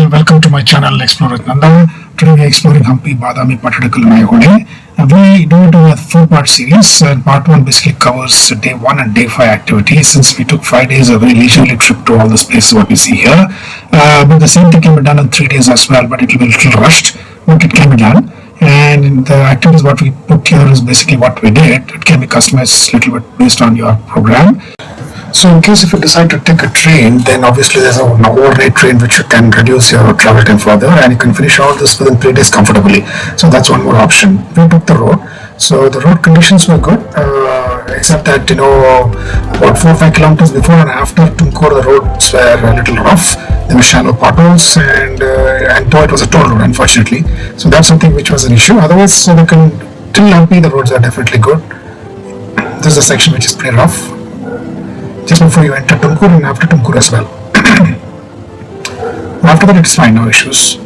all, welcome to my channel Explore with Nanda. Today we are exploring Hampi, Badami, Patadakal, Nayagode. We do a 4-part series. Part 1 basically covers day 1 and day 5 activities, since we took 5 days, a very leisurely trip to all these places what we see here. But the same thing can be done in 3 days as well, but it will be a little rushed, but it can be done. And the activities what we put here is basically what we did. It can be customized a little bit based on your program. So in case if you decide to take a train, then obviously there's an overnight train which you can reduce your travel time further, and you can finish all this within 3 days comfortably. So that's one more option. We took the road. So the road conditions were good, except that about 4 or 5 kilometers before and after Tumkur, the roads were a little rough. There were shallow potholes, and though it was a toll road, unfortunately. So that's something which was an issue. Otherwise, till Hampi, the roads are definitely good. This is a section which is pretty rough, just before you enter Tumkur and after Tumkur as well. After that, it's fine, no issues.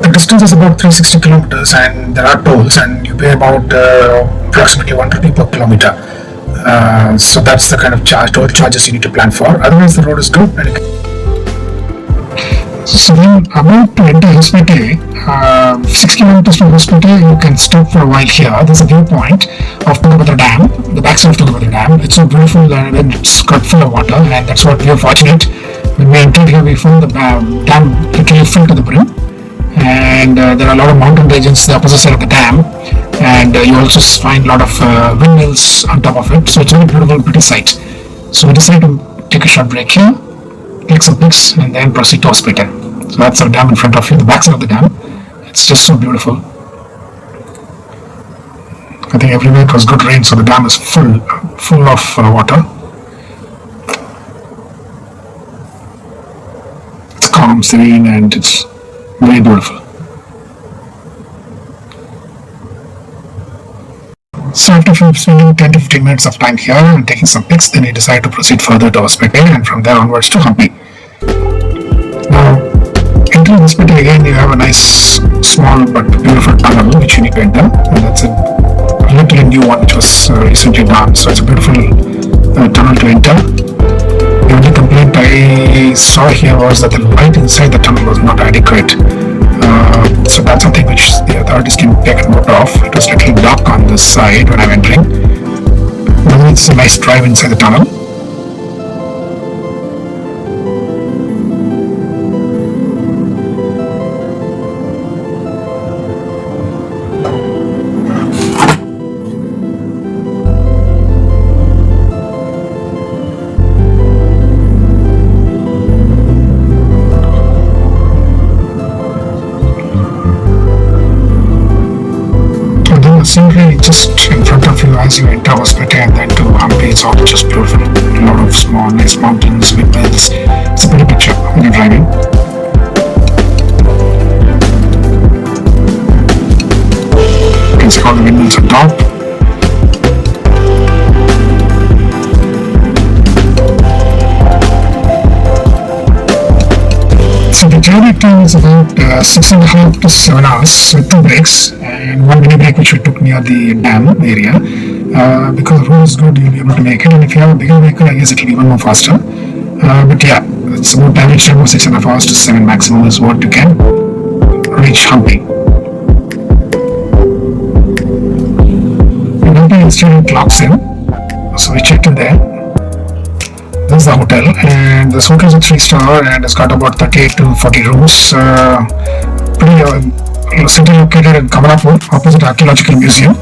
The distance is about 360 kilometers, and there are tolls, and you pay about approximately 1 rupee per kilometer. So that's the kind of toll charges you need to plan for. Otherwise, the road is good. So then, about to enter Hospite, 6 kilometers from Hospite, you can stop for a while here. There's a viewpoint of Tungabhadra Dam, the backside of Tungabhadra Dam. It's so beautiful, and it's got full of water, and that's what we are fortunate. When we entered here, we found the dam literally full to the brim, and there are a lot of mountain regions the opposite side of the dam, and you also find a lot of windmills on top of it. So it's a very beautiful, pretty sight. So we decided to take a short break here, take some pics, and then proceed to Hospite. So that's our dam in front of you, the backside of the dam. It's just so beautiful. I think everywhere it was good rain, so the dam is full of water. It's calm, serene, and it's very beautiful. So after spending 10 to 15 minutes of time here and taking some pics, then we decide to proceed further to Hospite, and from there onwards to Hampi. Now, entering Hospite again, you have a nice, small but beautiful tunnel which you need to enter, and that's a literally new one which was recently done. So it's a beautiful tunnel to enter. The only complaint I saw here was that the light inside the tunnel was not adequate. So that's something which the authorities can take note of. It was a little dark on this side when I'm entering. But it's a nice drive inside the tunnel. Scenery just in front of you as you enter Hospite and then to Hampi, it's all just beautiful. A lot of small, nice mountains, windmills. It's a pretty picture when you're driving. You can see all the windmills on top. So the journey time is about 6.5 to 7 hours with 2 breaks and 1 mini break which we took near the dam area. Because the road is good, you'll be able to make it, and if you have a bigger vehicle, I guess it will be even more faster. But yeah, it's about average time of 6.5 hours to 7 maximum is what you can reach Hampi. In Hampi, instant clocks in, so we checked in there. This is the hotel, and this hotel is a 3-star and it's got about 38 to 40 rooms. Pretty city located in Kamalapur, opposite Archaeological Museum.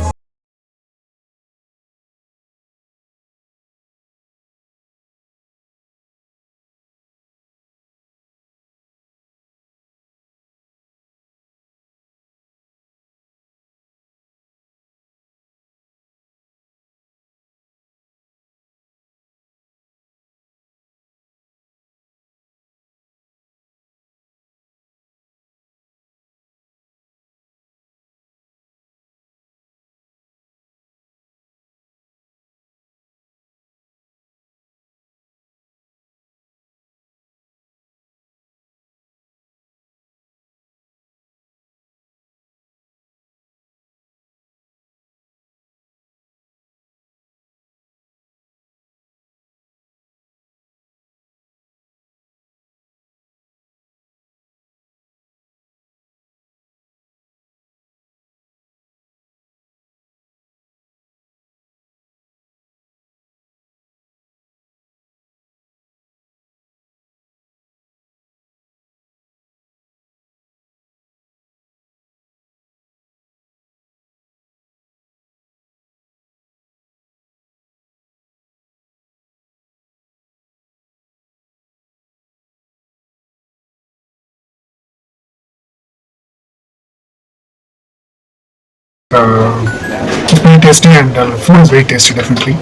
It's very tasty and food is very tasty definitely.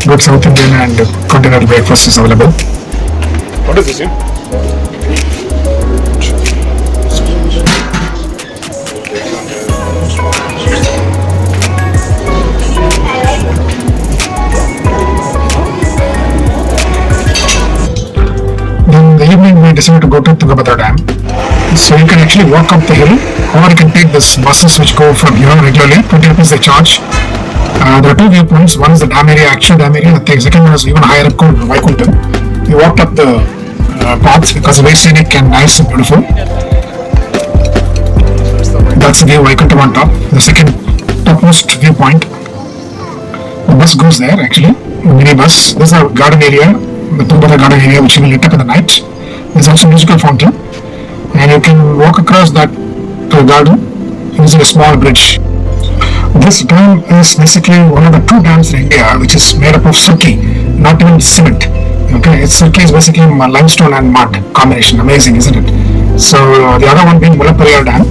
Good South Indian and continental breakfast is available. What is this here? In the evening we decided to go to Tungabhadra Dam. So you can actually walk up the hill or you can take this buses which go from here regularly. 20 rupees they charge. There are two viewpoints. One is the dam area, actual dam area. The second one is even higher up called Vaikuntham. We walked up the path because it's very scenic and nice and beautiful. That's the view Vaikuntham on top. The second topmost viewpoint. The bus goes there actually, a mini bus. This is our garden area, the Tungabhadra garden area which will lit up in the night. There's also a musical fountain. And you can walk across that to the garden using a small bridge. This dam is basically one of the two dams in India which is made up of surkey, not even cement. Okay, it's surkey is basically limestone and mud combination. Amazing, isn't it? So the other one being Mullaperiyar Dam,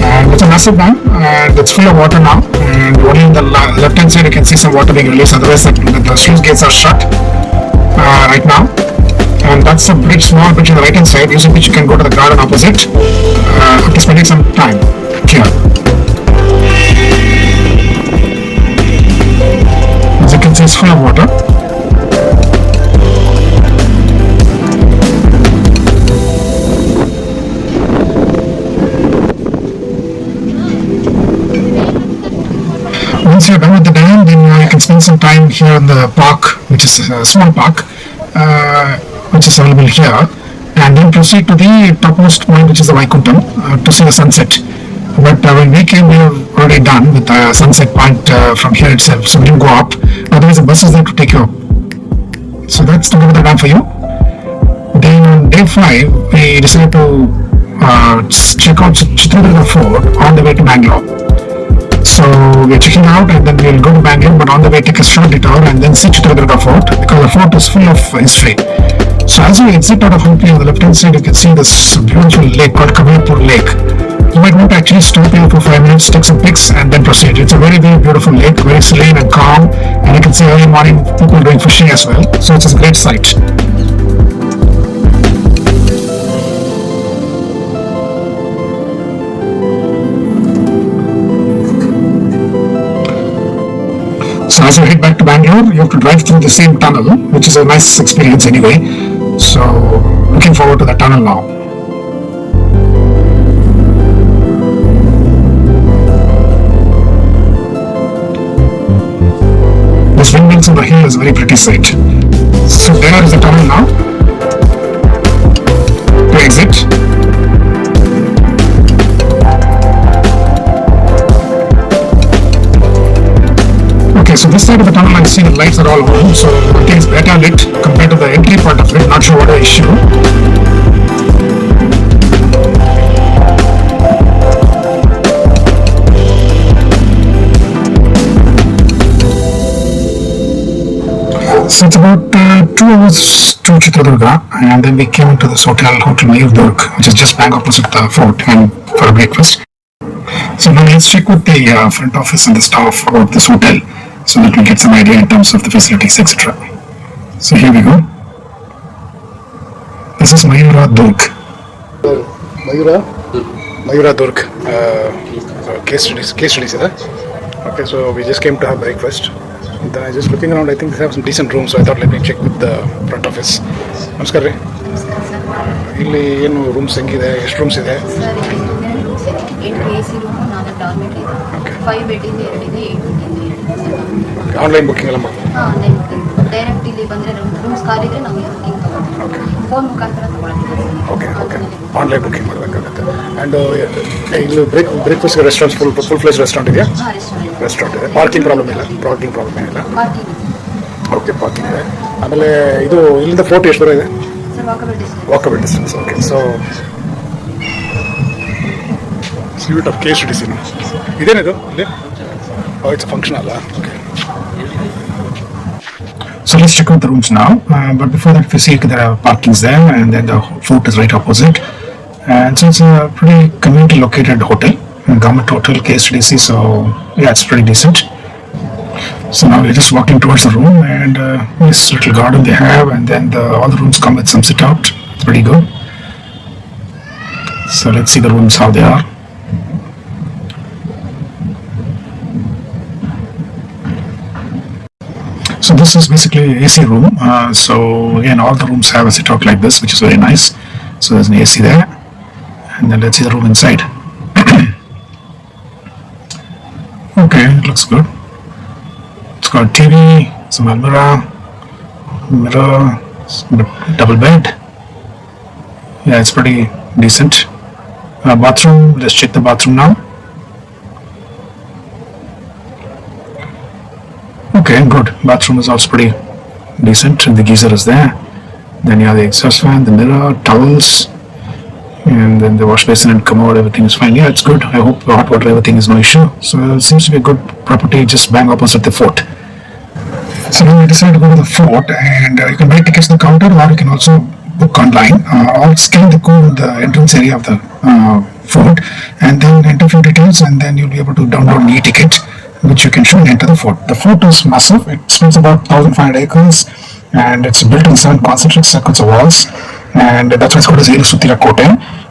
and it's a massive dam and it's full of water now. And only on the left hand side you can see some water being released. Otherwise, the sluice gates are shut right now. And that's a bridge, small bridge on the right hand side, using which you can go to the garden opposite after spending some time here. As you can see, it's full of water. Once you're done with the dam, then you can spend some time here in the park, which is a small park. Which is available here, and then proceed to the topmost point, which is the Vaikuntham, to see the sunset. But when we came, we were already done with the sunset point from here itself, so we didn't go up. Otherwise, the bus is there to take you up. So that's the Dam for you. Then on day 5, we decided to check out Chitradurga Fort on the way to Bangalore. So we're checking out and then we'll go to Bangalore, but on the way take a short detour and then see Chitradurga Fort because the fort is full of history. So as you exit out of Hampi on the left hand side, you can see this beautiful lake called Kavirpur Lake. You might want to actually stop here for 5 minutes, take some pics and then proceed. It's a very, very beautiful lake, very serene and calm, and you can see early morning people doing fishing as well. So it's a great sight. So as you head back to Bangalore, you have to drive through the same tunnel, which is a nice experience anyway. So looking forward to the tunnel now. This windmills on the hill is a very pretty sight. So there is the tunnel now. To exit. Okay, so this side of the tunnel I see the lights are all on, so I think it's better lit compared to the entry part of it. Not sure what the issue. So it's about 2 hours to Chitradurga, and then we came into this Hotel Mayur, which is just back opposite the fort, and for a breakfast. So now let's check with the front office and the staff about this hotel, so that we get some idea in terms of the facilities, etc. So here we go. This is Mayura Durg. Mayura Durg. Case studies, is that? Okay, so we just came to have breakfast. Then I just looking around, I think they have some decent rooms, so I thought let me check with the front office. Namaskar ರೀ. ಇಲ್ಲಿ ಏನು rooms ಹೆಂಗಿದೆ, ಎಷ್ಟು rooms ಇದೆ? Sir 8 AC room, 4 dormitory ಇದೆ. 5 bed ಇದೆ, 2 ಇದೆ, 8 ಇದೆ, 2 ಇದೆ. ಆನ್ಲೈನ್ ಬುಕಿಂಗ್ ಎಲ್ಲ ಮಾಡ್ತೀವಿ? Online booking. ಡೈರೆಕ್ಟ್ ಇಲ್ಲಿ ಬಂದರೆ ರೂಮ್ಸ್ ಖಾಲಿದ್ರೆ ನಾವು ಬುಕಿಂಗ್ ತಗೊಳ್ತೀವಿ. ಓಕೆ. ಫೋನ್ ಮುಖಾಂತರ ತಗೊಳ್ತೀವಿ. ಓಕೆ. ಆನ್ಲೈನ್ ಬುಕಿಂಗ್ ಮಾಡಬೇಕಾಗುತ್ತೆ. ಆ್ಯಂಡ್ ಇಲ್ಲಿ ಬ್ರೇಕ್ಫಾಸ್ಟ್ ರೆಸ್ಟೋರೆಂಟ್ಸ್ ಫುಲ್ ಫ್ಲೆಜ್ ರೆಸ್ಟೋರೆಂಟ್ ಇದೆಯಾ? ರೆಸ್ಟೋರೆಂಟ್ ಇದೆ. ಪಾರ್ಕಿಂಗ್ ಪ್ರಾಬ್ಲಮ್ ಏನಿಲ್ಲ? ಓಕೆ, ಪಾರ್ಕಿಂಗ್ ಇದೆ. ಆಮೇಲೆ ಇದು ಇಲ್ಲಿಂದ ಫೋರ್ಟ್ ಎಷ್ಟು ದೂರ ಇದೆ? Walkable distance. Okay, so sweet of case DC ಇದೇನಿದು ಇಲ್ಲಿ? ಇಟ್ಸ್ ಫಂಕ್ಷನ್ ಅಲ್ಲ? Okay. So let's check out the rooms now. But before that, if you see, there are parkings there, and then the fort is right opposite. And so it's a pretty conveniently located hotel. government hotel, KSTDC. So yeah, it's pretty decent. So now we're just walking towards the room, and this little garden they have, and then all the rooms come with some sit out. It's pretty good. So let's see the rooms how they are. So this is basically an AC room. So again, all the rooms have a sit out like this, which is very nice. So there's an AC there, and then let's see the room inside. Okay, it looks good. It's got TV, some almirah, mirror, double bed. Yeah, it's pretty decent. Bathroom, let's check the bathroom now. Okay, good. Bathroom is also pretty decent. The geyser is there. Then you have the exhaust fan, the mirror, towels, and then the wash basin and commode. Everything is fine. Yeah, it's good. I hope the hot water, everything is no issue. So it seems to be a good property just bang opposite the fort. So now we decided to go to the fort, and you can buy tickets at the counter, or you can also book online, or scan the code in the entrance area of the fort, and then enter a few details, and then you'll be able to download an e-ticket, which you can show and enter the fort. The fort is massive. It spans about 1,500 acres, and it's built in 7 concentric circuits of walls, and that's why it's called as Sutira Kote.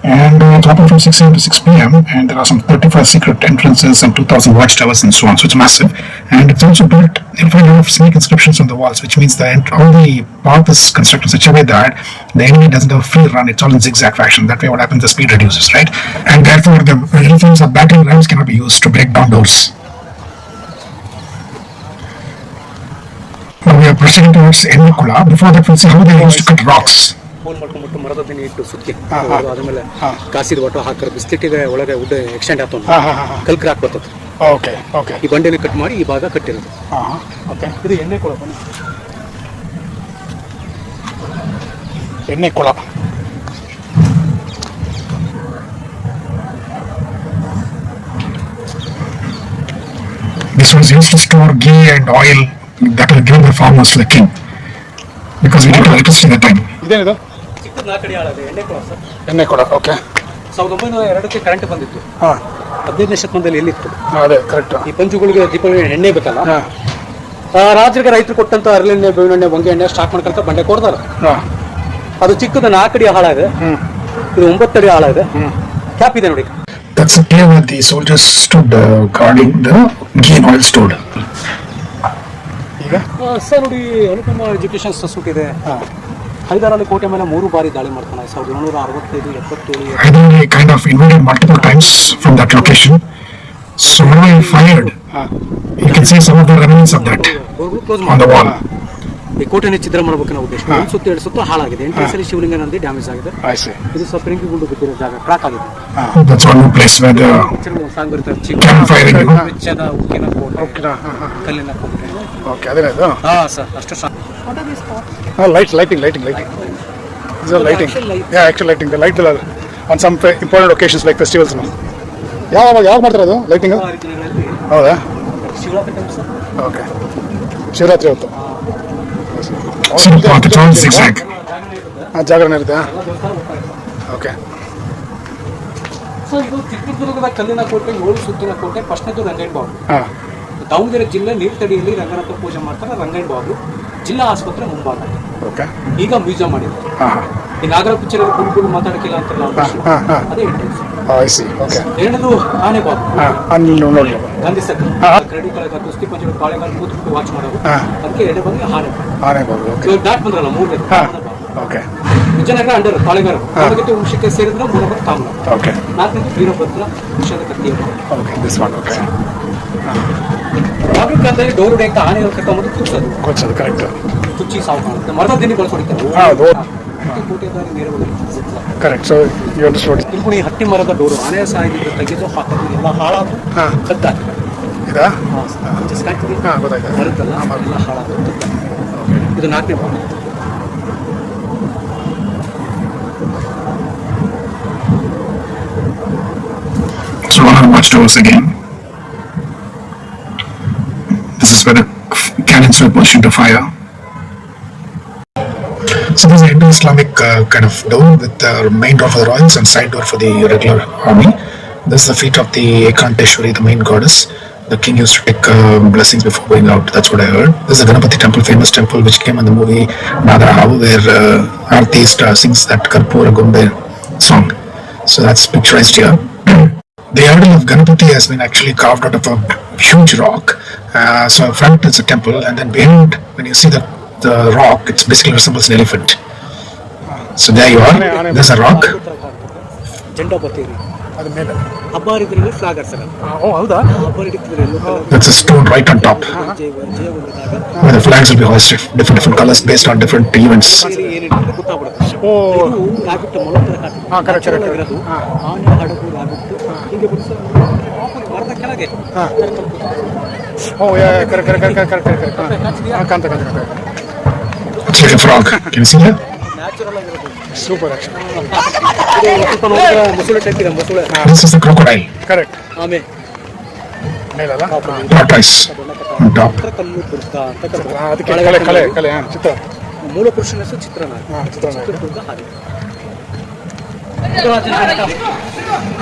And it's open from 6 a.m. to 6 p.m. and there are some 35 secret entrances and 2,000 watchtowers and so on. So it's massive, and it's also built. You'll find a lot of snake inscriptions on the walls, which means that all the path is constructed in such a way that the enemy doesn't have a free run. It's all in zigzag fashion. That way, what happens? The speed reduces, right? And therefore, the elephants or battering rams cannot be used to break down doors. Now we are proceeding towards Ennikula. Before that, we'll see how they used to cut rocks. Phone ಮಾಡ್ಕೊಂಡ್ಬಿಟ್ಟು ಮರದ ದಿನ ಇಟ್ಟು ಸುತ್ತಿ ಆದ್ಮೇಲೆ ಕಾಸಿದ ಒಟ್ಟು ಹಾಕಿ ಬಿಸ್ಕೆಟಿಗೆ ಒಳಗೆ ಉಡ್ಡ extend ಆಗ್ತದೆ ಕಲ್ಕರ್ ಹಾಕ್ಬರ್ತದೆ. Okay okay. ಈ ಬಂಡೆಲಿ ಕಟ್ ಮಾಡಿ ಈ ಭಾಗ ಕಟ್ಟಿರೋದು. ಓಕೆ. ಇದು ಎಣ್ಣೆ ಕೊಳ. ಎಣ್ಣೆ ಕೊಳ. This was used to store ghee and oil that was given the farmers to the king, because we didn't have electricity at the time. ಇದೇನಿದು? ಚಿಕ್ಕದು 4 ಅಡಿ ಆಳದೆ ಎಣ್ಣೆ ಕೊಳ ಸರ್. ಎಣ್ಣೆ ಕೊಳ. ಓಕೆ. 1902ಕ್ಕೆ ಕರೆಂಟ್ ಬಂದಿತ್ತು. 15ನೇ ಶತಮಾನದಲ್ಲಿ ಎಲ್ಲಿತ್ತು? ಅದೇ ಕರೆಕ್ಟ್. ಈ ಪಂಚುಗಳಿಗೆ ದೀಪಗಳಿಗೆ ಎಣ್ಣೆ ಬೇಕಲ್ಲ. ರಾಜರಿಗೆ ರೈತರು ಕೊಟ್ಟಂತ ಅರಳೆಣ್ಣೆ, ಬೇವಿನ ಎಣ್ಣೆ, ಹೊಂಗೆ ಎಣ್ಣೆ ಸ್ಟಾಕ್ ಮಾಡ್ಕೊಂತ ಬಂಡೆ ಕೊಡ್ತಾರೆ. ಅದು ಚಿಕ್ಕದು 4 ಅಡಿ ಆಳ ಇದೆ. ಇದು 9 ಅಡಿ ಆಳ ಇದೆ. ಕ್ಯಾಪ್ ಇದೆ ನೋಡಿ. That's a cave where the soldiers stood guarding the ghee and oil stored. ಈಗ ಸರ್ ನೋಡಿ, ಅನುಪಮ ಎಜುಕೇಶನ್ ಇನ್ಸ್ಟಿಟ್ಯೂಟ್ ಇದೆ. ಹೈದರಾಲಿ ಕೋಟೆ ಮೇಲೆ 3 ಬಾರಿ ದಾಳಿ ಮಾಡ್ತಾನೆ. 1765, 77. Hyderali kind of invaded multiple times from that location. So when I fired, you can see some of the remnants of that on the wall. ಈ ಕೋಟೆನೇ ಛಿದ್ರ ಮಾಡಬೇಕನ್ನೋ ಉದ್ದೇಶ. ಒಂದು ಸುತ್ತ 2 ಸುತ್ತ ಹಾಳಾಗಿದೆ. ಎಂಟ್ರೆನ್ಸಲ್ಲಿ ಶಿವಲಿಂಗ ನಂದಿ ಡ್ಯಾಮೇಜ್ ಆಗಿದೆ. ಇದು ಸ್ವಲ್ಪ ಬೆಂಕಿ ಗುಂಡು ಬಿದ್ದಿರೋ ಜಾಗ, ಕ್ರಾಕ್ ಆಗಿದೆ. That's one place where the song ಬರುತ್ತೆ. campfire ಬೆಚ್ಚದ ಉಕ್ಕಿನ ಕೋಟೆ, ಕಲ್ಲಿನ ಕೋಟೆ. ಓಕೆ. ಅದೇನದು? ಸರ್ ಅಷ್ಟು song. Lighting. These are lighting. Yeah, actual lighting. The light on some important occasions like festivals. ಯಾವಾಗ ಮಾಡ್ತಾರೆ ಅದು ಲೈಟಿಂಗ್? ಹೌದಾ? Shivaratri time sir. Okay. Shivaratri ಹೊತ್ತು zigzag. ಜಾಗರಣೆ ಇರುತ್ತೆ. ಓಕೆ. ಸೊ ಇದು ಚಿತ್ರದುರ್ಗದ ಕಲ್ಲಿನ ಕೋಟೆ, 7 ಸುತ್ತಿನ ಕೋಟೆ. ಫಸ್ಟ್ನೇದು ರಂಗೈನ್ ಬಾಗ್ಲು. ದಾವಣಗೆರೆ ಜಿಲ್ಲೆ ನೀರ್ತಡಿಯಲ್ಲಿ ರಂಗನಾಥ ಪೂಜೆ ಮಾಡ್ತಾರೆ. ರಂಗೈನ್ ಬಾಗ್ಲು ಜಿಲ್ಲಾ ಆಸ್ಪತ್ರೆ ಮುಂಭಾಗ. ಓಕೆ. ಈಗ ಮ್ಯೂಸಿಯಂ ಮಾಡಿದ್ದಾರೆ. ಈ ನಾಗರ ಪಿಕ್ಚರ್ ಕುಲ್ ಮಾತಾಡಕ್ಕಿಲ್ಲ ಅಂತಾರಲ್ಲ, ಅದೇ ಎಂಟ್ರೆನ್ಸ್. ಎರಡನೇದು ಆನೆ ಬಾಗ್ಲು, ಗಾಂಧಿ ಸರ್ಕಲ್. ಕ್ರೆಡಿಟ್ ಕಳೆದ ಕುಸ್ತಿ ಪಂಚ ಬಾಳೆಗಾಲ ಕೂತ್ಬಿಟ್ಟು ವಾಚ್ ಮಾಡೋದು. ಅದಕ್ಕೆ ಎರಡನೇ ಬಂದ್ರೆ ಆನೆ ಬಾಗ್ಲು. ದಾಟ್ ಬಂದ್ರಲ್ಲ 3ನೇ ಓಕೆ. ವಿಜಯನಗರ ಅಂಡರ್ ತಾಳೆಗಾರ ತಾಳಗಟ್ಟೆ ವಂಶಕ್ಕೆ ಸೇರಿದ್ರೆ 3ನೇ ತಾಮ್ರ. 4ನೇದು ವೀರಭದ್ರ ವಿಷದ ಕತ್ತಿ. ಆಗಿನ ಕಾಲದಲ್ಲಿ ಡೋರ್ ಹೊಡೆಯಕ್ಕೆ ಆನೆ ಕರ್ಕೊಂಬಂದು ಕುಚ್ಚೋದು. ಕರೆಕ್ಟ್. ಕುಚ್ಚಿ ಸಾವು ಕಾಣುತ್ತೆ. ಮರದ ದಿನ ಬಳಸ್ಕೊಡ್ತಾರೆ. ಕೋಟೆದಾರಿ ನೇರವಾಗಿ ಕರೆಕ್ಟ್. So you understood. ತಿರುಪುಣಿ ಹಟ್ಟಿ ಮರದ ಡೋರು ಆನೆ ಸಾಯಿದ್ರೆ ತೆಗೆದು ಹಾಕೋದು ಎಲ್ಲ ಹಾಳಾದ್ರು ಕದ್ದಾಕ. ಇದಾ? ಗೊತ್ತಾಯ್ತು. ಮರದಲ್ಲ ಎಲ್ಲ ಹಾಳಾದ್ರು ಕದ್ದಾಕ. ಇದು 4ನೇ ಭಾಗ. So one of the watchtowers again. This is where the cannons were pushed into fire. So there's an Indo-Islamic kind of door with the main door for the royals and side door for the regular army. This is the feet of the Ekanteshwari, the main goddess. The king used to take blessings before going out. That's what I heard. This is the Ganapati temple, famous temple, which came in the movie Nadarahavu, where Aarti sings that Karpura Gumbe song. So that's picturized here. The idol of Ganapati has been actually carved out of a huge rock. So in front it's a temple, and then behind, when you see the rock, it basically resembles an elephant. So there you are. There's a rock. That's a stone right on top. Where the flags will be hoisted, different colors based on different events. It's like a frog. Can you see that? Super actually. This is the crocodile. Correct. Tortoise on top. ಅದಕ್ಕೆ ಕಲೆ ಚಿತ್ರ ಮೂಲ ಪುರುಷನ ಹೆಸರು ಚಿತ್ರನಾಗ. ಚಿತ್ರದುರ್ಗ ಹಾಗೆ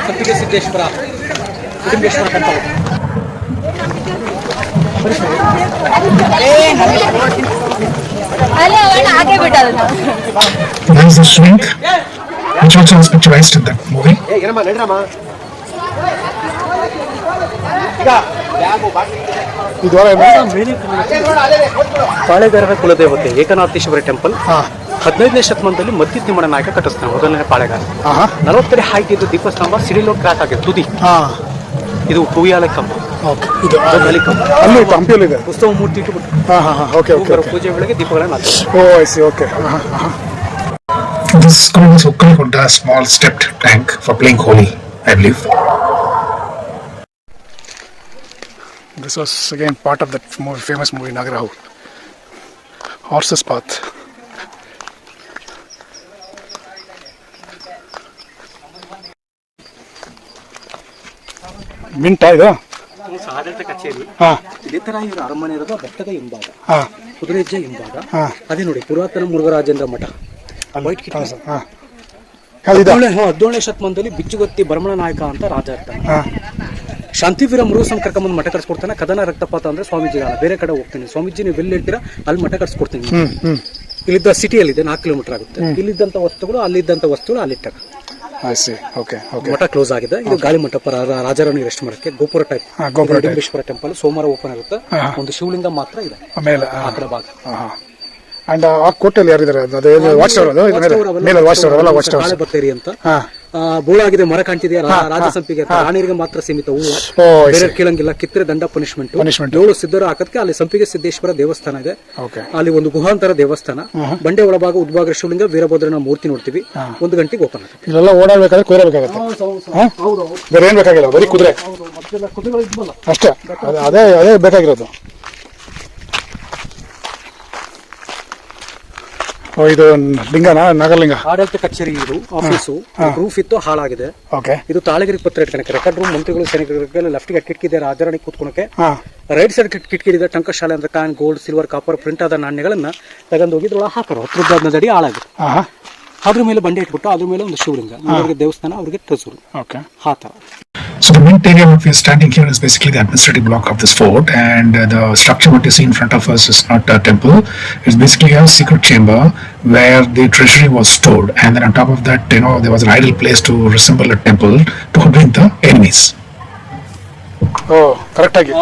ಸಂಪಿಗೆ Siddeshwara Siddeshwara temple. There is a shrink, which also was picturized in that movie. ಪಾಳೆಗಾರರ ಕುಲದೇವತೆ Ekanatheshwara temple 15ನೇ ಶತಮಾನದಲ್ಲಿ ಮತ್ತಿ ತಿಮ್ಮಣ್ಣ ನಾಯಕ ಕಟ್ಟಿಸ್ತಾನೆ, ಮೊದಲನೇ ಪಾಳೆಗಾರ. 40 ಅಡಿ ಹೈಟ್ ಇದ್ದು ದೀಪಸ್ತಂಭ ಸಿಡಿಲೋ ಕ್ರಾಕ್ ಆಗಿದೆ ತುದಿ. ಇದು ಕುವಿಯಾಲೆ ಕಂಬ, ಉತ್ಸವ ಮೂರ್ತಿ ಇಟ್ಟುಬಿಟ್ಟು ಪೂಜೆ ವೇಳೆಗೆ ದೀಪಗಳನ್ನು This is called Ukkalkonda, small stepped tank for playing Holi, I believe. This was again part of that famous movie Nagarahu. Horse's Path. ಮಿಂಟಾ ಇದು ಆಡಳಿತ ಕಚೇರಿ. ಇದೇ ತರ ಇವರು ಅರಮನೆ ಇರೋದು ಬೆಟ್ಟದ ಹಿಂಭಾಗ, ಕುದುರೆ ಹೆಜ್ಜೆ ಹಿಂಭಾಗ. ಅದೇ ನೋಡಿ ಪುರಾತನ ಮುರುಘರಾಜೇಂದ್ರ ಮಠ. 17ನೇ ಶತಮಾನದಲ್ಲಿ ಬಿಚ್ಚುಗತ್ತಿ ಭರಮಣ ನಾಯಕ ಅಂತ ರಾಜ ಇರ್ತಾನೆ. ಶಾಂತಿವೀರ ಮುರುಘಸನ್ ಕರ್ಕೊಂಬಂದು ಮಠ ಕಟ್ಸ್ಕೊಡ್ತಾನೆ. ಕದನ ರಕ್ತಪಾತ ಅಂದ್ರೆ ಸ್ವಾಮೀಜಿಗಾಲ ಬೇರೆ ಕಡೆ ಹೋಗ್ತೀನಿ, ಸ್ವಾಮೀಜಿ ನೀವು ಎಲ್ಲಿ ಹೇಳ್ತೀರಾ ಅಲ್ಲಿ ಮಠ ಕಟ್ಸ್ಕೊಡ್ತೀನಿ. ಇಲ್ಲಿದ್ದ ಸಿಟಿಯಲ್ಲಿದೆ 4 ಕಿಲೋಮೀಟರ್ ಆಗುತ್ತೆ. ಇಲ್ಲಿದ್ದಂತ ವಸ್ತುಗಳು ಅಲ್ಲಿದ್ದಂತ ವಸ್ತುಗಳು ಅಲ್ಲಿಟ್ಟಾಗ ಮಠ ಕ್ಲೋಸ್ ಆಗಿದೆ. ಇದು ಗಾಳಿ ಮಂಟಪ, ರಾಜಾರಾಣಿ ರೆಸ್ಟ್ ಮಾಡಕ್ಕೆ. ಗೋಪುರ ಟೈಪ್ ಲಿಂಗೇಶ್ವರ ಟೆಂಪಲ್ ಸೋಮವಾರ ಓಪನ್ ಆಗುತ್ತೆ. ಒಂದು ಶಿವಲಿಂಗ ಮಾತ್ರ ಇದೆ ಆ ಕಡೆ ಭಾಗ. ಅಂಡ್ ಆ ಕೋಟೆಯಲ್ಲಿ ಯಾರಿದ್ದಾರೆ? ಬತ್ತೇರಿ ಅಂತ ಬೋಳಾಗಿದೆ, ಮರ ಕಾಣ್ತಿದೆಯಾ, ರಾಜಸಂಪಿಗೆ ರಾಣಿಯರಿಗೆ ಮಾತ್ರ ಸೀಮಿತ. ಹೂವು ಬೇರೆ ಕೇಳಂಗಿಲ್ಲ. ಕಿತ್ತರೆ ದಂಡ ಪನಿಷ್ಮೆಂಟ್. 7 ಸಿದ್ಧರು ಹಾಕಕ್ಕೆ ಅಲ್ಲಿ ಸಂಪಿಗೆ ಸಿದ್ದೇಶ್ವರ ದೇವಸ್ಥಾನ ಇದೆ. ಅಲ್ಲಿ ಒಂದು ಗುಹಾಂತರ ದೇವಸ್ಥಾನ, ಬಂಡೆ ಒಳಭಾಗ ಉದ್ಭಾಗ ಶಿವಲಿಂಗ, ವೀರಭದ್ರನ ಮೂರ್ತಿ ನೋಡ್ತೀವಿ. 1 ಗಂಟೆಗೆ ಓಪನ್ ಆಗುತ್ತೆ. ಇಲ್ಲೆಲ್ಲ ಓಡಾಡ್ಬೇಕಾದ್ರೆ ಕೊಯ್ರಬೇಕಾಗುತ್ತೆ, ಬೇರೆ ಏನ್ ಬೇಕಾಗಿಲ್ಲ, ಬರೀ ಕುದುರೆ ಅಷ್ಟೇ. ಅದೇ ಬೇಕಾಗಿರೋದು. ಇದು ಲಿಂಗನಾ? ನಾಗಲಿಂಗ ಆಡಳಿತ ಕಚೇರಿ, ಇದು ಆಫೀಸು. ರೂಫ್ ಇತ್ತು, ಹಾಳಾಗಿದೆ. ಇದು ತಾಳಗಿರಿ ಪತ್ರ ಇಟ್ಕೊಳಕ್ಕೆ, ರೆಕಾರ್ಡ್ ರೂಮ್, ಮಂತ್ರಿಗಳು ಸೈನಿಕರಿಗೆ. ಲೆಫ್ಟ್ಗೆ ಕಿಟಕಿ ಇದೆ, ರಾಜಾರಾಣಿ ಕೂತ್ಕೊಳಕ್ಕೆ. ರೈಟ್ ಸೈಡ್ ಕಿಟಕಿ ಇದೆ, ಟಂಕಶಾಲೆ ಅಂದ್ರೆ ಕಾನ್, ಗೋಲ್ಡ್, ಸಿಲ್ವರ್, ಕಾಪರ್ ಪ್ರಿಂಟ್ ಆದ ನಾಣ್ಯಗಳನ್ನ ತಗೊಂಡು ಹೋಗಿ ಇದ್ರೊಳಗೆ ಹಾಕೋರು. 10-15 ಅಡಿ ಹಾಳಾಗಿದೆ. ಅದ್ರ ಮೇಲೆ ಬಂಡೆ ಇಟ್ಬಿಟ್ಟು ಅದ್ರ ಮೇಲೆ ಒಂದು ಶಿವಲಿಂಗ, ಅವ್ರಿಗೆ ದೇವಸ್ಥಾನ, ಅವ್ರಿಗೆ ಟ್ರೆಸೂರು. ಆ ತರ. So the main area what we are standing here is basically the administrative block of this fort, and the structure what you see in front of us is not a temple. It's basically a secret chamber where the treasury was stored, and then on top of that, there was an idol place to resemble a temple to bring the enemies. Correct ಆಗಿ.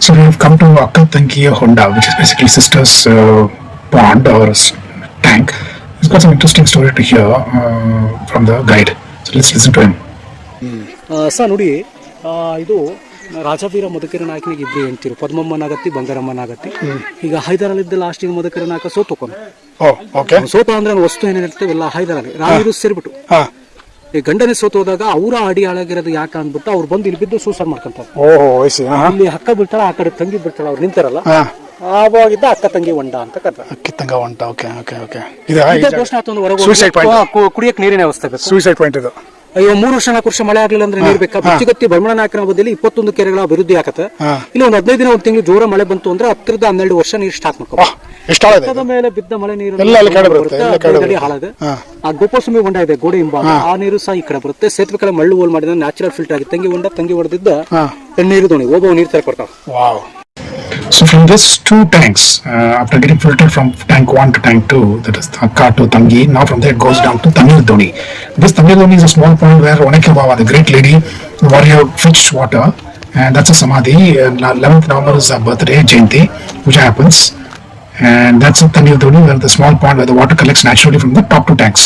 So we have come to Akkatangiya Honda, which is basically sister's pond or tank. He's got some interesting story to hear from the guide. So let's listen to him. Sir ನೋಡಿ, ಇದು ರಾಜವೀರ ಮದಕರಿ ನಾಯಕನಿಗೆ 2 ಹೆಂಡ್ತಿರು, ಪದ್ಮಮ್ಮನಾಗತ್ತಿ, ಬಂಗಾರಮ್ಮನಾಗತ್ತಿ. ಈಗ ಹೈದರಾಲಿದ್ದ ಲಾಸ್ಟಿಗೆ ಮದಕರಿ ನಾಯಕ ಸೋತೋಕೊಂಡು ಸೋತ ಅಂದ್ರೆ ವಸ್ತು ಏನೇನಿರ್ತವೆಲ್ಲ ಹೈದರಾಲಿ ರಾಣಿರು ಸೇರ್ಬಿಟ್ಟು ಈ ಗಂಡನೇ ಸೋತು ಹೋದಾಗ ಅವರ ಅಡಿ ಹಾಳಾಗಿರೋದು ಯಾಕೆ ಅಂದ್ಬಿಟ್ಟು ಅವ್ರು ಬಂದು ಇಲ್ಲಿ ಬಿದ್ದು ಸೂಸೈಡ್ ಮಾಡ್ಕೊಂತಾರೆ. ಇಲ್ಲಿ ಅಕ್ಕ ಬೀಳ್ತಾಳ, ಆ ಕಡೆ ತಂಗಿ ಬೀಳ್ತಾಳ, ಅವ್ರು ನಿಂತಾರಲ್ಲ, ಆವಾಗಿದ್ದ ಅಕ್ಕ ತಂಗಿ ಹೊಂಡ ಅಂತ ಕರ್ತಾರೆ. ಕುಡಿಯಕ್ಕೆ ನೀರಿನ ವ್ಯವಸ್ಥೆ ಬೇಕು. ಸೂಸೈಡ್ ಪಾಯಿಂಟ್ ಇದು. ಅಯ್ಯೋ 3 ವರ್ಷ 4 ವರ್ಷ ಮಳೆ ಆಗ್ಲಿಲ್ಲ ಅಂದ್ರೆ ನೀರ್ ಬೇಕಾ? ಬಿಚ್ಚುಗತ್ತಿ ಭ್ರಮಣ ನಾಯಕನ ಅವಧಿಯಲ್ಲಿ 21 ಕೆರೆಗಳ ಅಭಿವೃದ್ಧಿ ಆಗತ್ತೆ. ಇಲ್ಲಿ ಒಂದು 15 ದಿನ 1 ತಿಂಗಳು ಜೋರ ಮಳೆ ಬಂತು ಅಂದ್ರೆ 10 ರಿಂದ 12 ವರ್ಷ ನೀರು ಸ್ಟಾಕ್ ಮಾಡ್ಕೋ. ಎಷ್ಟು ಆಳ ಇದೆ ಬೆಟ್ಟದ ಮೇಲೆ ಬಿದ್ದ ಮಳೆ ನೀರು ಎಲ್ಲ ಅಲ್ಲಿ ಕೆಳಗೆ ಬರುತ್ತೆ, ಎಲ್ಲ ಕೆಳಗೆ ಅಡಿ ಹಾಳದೆ. ಆ ಗೋಪಸ್ವಾಮಿ ಹೊಂಡ ಇದೆ ಗೋಡೆ ಹಿಂಭಾಗ, ಆ ನೀರು ಸಹ ಈ ಕಡೆ ಬರುತ್ತೆ. ಸೇತುವೆ ಕಡೆ ಮಳ್ಳು ಹೋಲ್ ಮಾಡಿದ ನ್ಯಾಚುರಲ್ ಫಿಲ್ಟರ್ ಆಗಿ ತಂಗಿ ಹೊಡೆದಿದ್ದ ನೀರು ದೋಣಿ ಒಬ್ಬ ನೀರು ತರ ಕೊಡ್ತಾವ. Wow. So from this two tanks, after getting filtered from tank 1 to tank 2, that is Thakka to Tangi, now from there it goes down to Tamil Doni. This Tamil Doni is a small pond where Oneke Baba, the great lady warrior, fetched water, and that's a samadhi. 11th November is her birthday, Jayanti, which happens, and that's a Tamil Doni, where the small pond where the water collects naturally from the top two tanks.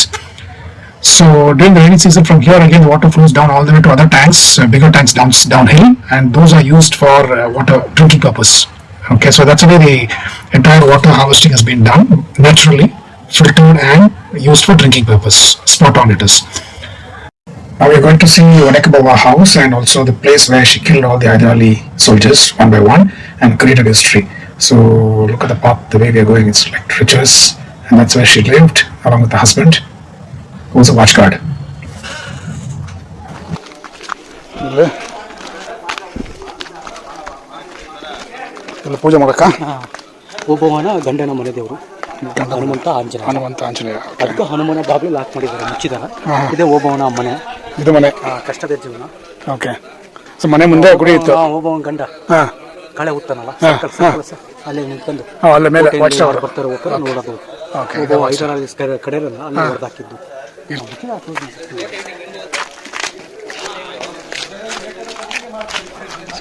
So during the rainy season, from here again the water flows down all the way to other tanks, bigger tanks downhill, and those are used for water drinking purpose. Okay, so that's the way the entire water harvesting has been done, naturally filtered and used for drinking purpose. Spot on it is. Now we are going to see Onekababa house and also the place where she killed all the Hyderali soldiers one by one and created history. So look at the path, the way we are going, it's like riches, and that's where she lived along with the husband, who was a watch guard. ಇಲ್ಲಿ ಪೂಜೆ ಮಾಡಕ್ಕ ಒಬ್ಬವನ ಗಂಡನ ಮನೆ ದೇವರು ಹನುಮಂತ ಆಂಜನೇಯ. ಅದಕ್ಕೆ ಹನುಮನ ಬಾಗಿಲು lock ಮಾಡಿದ್ದಾರೆ, ಮುಚ್ಚಿದಾರ. ಇದೇ ಒಬ್ಬವನ ಮನೆ, ಇದು ಮನೆ, ಕಷ್ಟದ ಜೀವನ. ಓಕೆ. ಸೊ ಮನೆ ಮುಂದೆ ಗುಡಿ ಇತ್ತು. ಒಬ್ಬವನ ಗಂಡ ಕಳೆ ಉತ್ತಾನಲ್ಲ, ಅಲ್ಲಿ ನಿಂತ್ಕೊಂಡು ಅಲ್ಲ ಮೇಲೆ ವಾಚ್ ಟವರ್ ಬರ್ತಾರೆ ಹೋಗ್ತಾರೆ ನೋಡೋದು. ಒಬ್ಬ 5 ಕಡೆ ಅಲ್ಲಿ ಹೊಡೆದಾಕಿದ್ದು.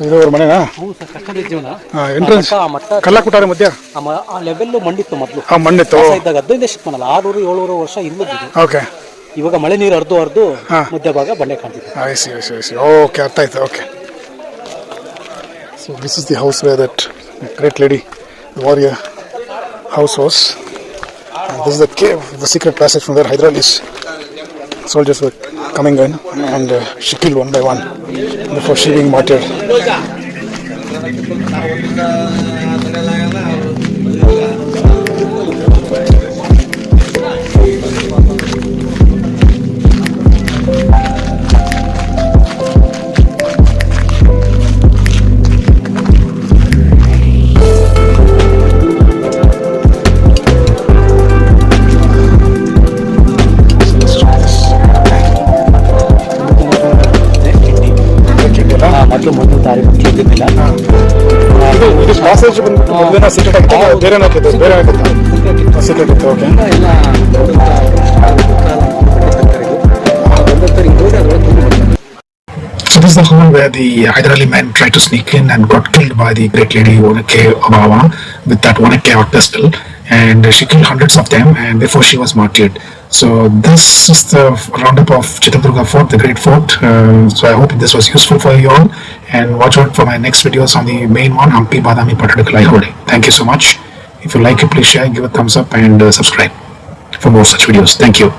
ಇದು ಅವ್ರ ಮನೆನಾ? ಹೌದು ಸರ್, ಕಷ್ಟದ ಜೀವನ. ಎಂಟ್ರೆನ್ಸ್ ಕಲ್ಲ ಕುಟ್ಟಾರೆ ಮಧ್ಯ ಆ ಲೆವೆಲ್ ಮಣ್ಣಿತ್ತು ಮೊದಲು. ಮಣ್ಣಿತ್ತು ಇದ್ದಾಗ 15 ಶತಮಾನ 600-700 ವರ್ಷ ಇಲ್ಲದಿದ್ದು. ಓಕೆ. ಇವಾಗ ಮಳೆ ನೀರು ಹರಿದು ಮಧ್ಯಭಾಗ ಬಂಡೆ ಕಾಣ್ತಿದೆ. ಓಕೆ, ಅರ್ಥ ಆಯ್ತು. Okay. So this is the house where that great lady warrior house was. And this is the cave, the secret passage from where Hyderali's soldiers were coming in, and she killed one by one before she being martyred. ಮೊದಲು ತಾರೀಕು ಕೇಳಿದ್ದಿಲ್ಲ. ಇದು passage ಬಂದು secret ಆಗಿತ್ತು, ಬೇರೆ secret ಇತ್ತು. Okay. So this is the hall where the Hyderali men tried to sneak in and got killed by the great lady Oneke Baba with that Oneke pistol, and she killed hundreds of them and before she was martyred. So this is the roundup of Chitradurga Fort, the great fort. So I hope this was useful for you all, and watch out for my next videos on the main one, Hampi Badami Patadakal Ihode. Thank you so much. If you like it, please share, give a thumbs up, and subscribe for more such videos. Thank you.